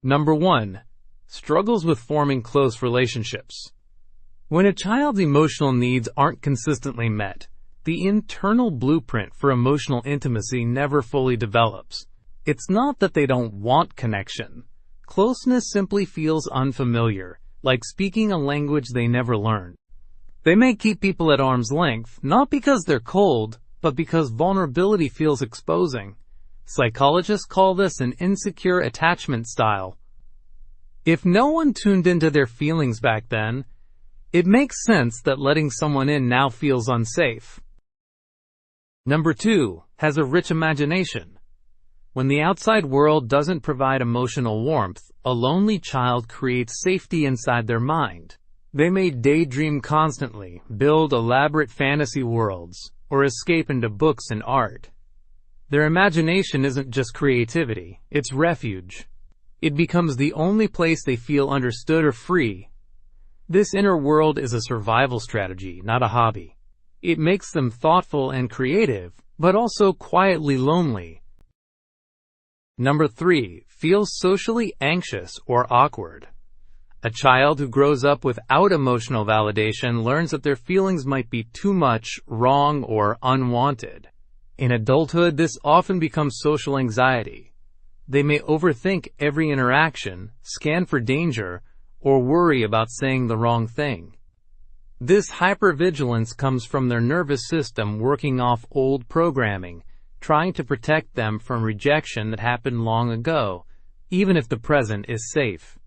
Number 1. Struggles with forming close relationships. When a child's emotional needs aren't consistently met, the internal blueprint for emotional intimacy never fully develops. It's not that they don't want connection. Closeness simply feels unfamiliar, like speaking a language they never learned. They may keep people at arm's length, not because they're cold, but because vulnerability feels exposing. Psychologists call this an insecure attachment style. If no one tuned into their feelings back then, it makes sense that letting someone in now feels unsafe. Number 2. Has a rich imagination. When the outside world doesn't provide emotional warmth, a lonely child creates safety inside their mind. They may daydream constantly, build elaborate fantasy worlds, or escape into books and art. Their imagination isn't just creativity, it's refuge. It becomes the only place they feel understood or free. This inner world is a survival strategy, not a hobby. It makes them thoughtful and creative, but also quietly lonely. Number 3. Feels socially anxious or awkward. A child who grows up without emotional validation learns that their feelings might be too much, wrong, or unwanted. In adulthood, this often becomes social anxiety. They may overthink every interaction, scan for danger, or worry about saying the wrong thing. This hypervigilance comes from their nervous system working off old programming, trying to protect them from rejection that happened long ago, even if the present is safe.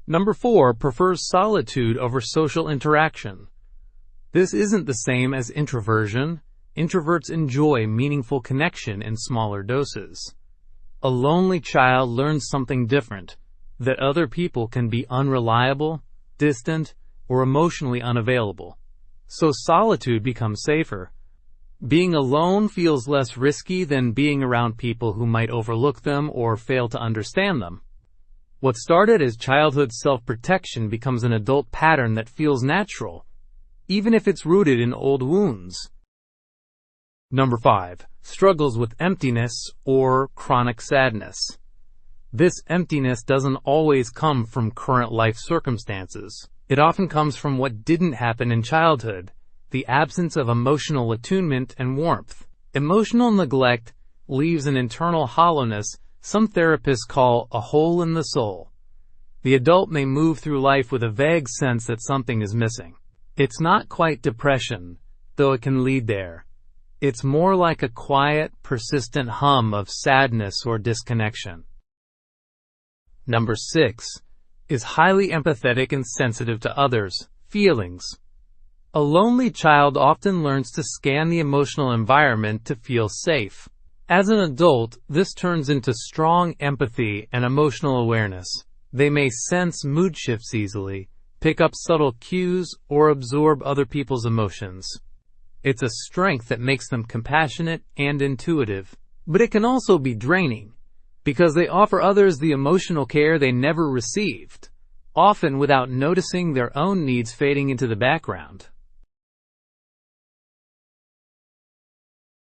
Number 4. Prefers solitude over social interaction. This isn't the same as introversion. Introverts enjoy meaningful connection in smaller doses. A lonely child learns something different, that other people can be unreliable, distant, or emotionally unavailable. So solitude becomes safer. Being alone feels less risky than being around people who might overlook them or fail to understand them. What started as childhood self-protection becomes an adult pattern that feels natural, even if it's rooted in old wounds. Number 5. Struggles with emptiness or chronic sadness. This emptiness doesn't always come from current life circumstances. It often comes from what didn't happen in childhood, the absence of emotional attunement and warmth. Emotional neglect leaves an internal hollowness some therapists call a hole in the soul. The adult may move through life with a vague sense that something is missing. It's not quite depression, though it can lead there. It's more like a quiet, persistent hum of sadness or disconnection. Number 6. Is highly empathetic and sensitive to others' feelings. A lonely child often learns to scan the emotional environment to feel safe. As an adult, this turns into strong empathy and emotional awareness. They may sense mood shifts easily, pick up subtle cues, or absorb other people's emotions. It's a strength that makes them compassionate and intuitive. But it can also be draining, because they offer others the emotional care they never received, often without noticing their own needs fading into the background.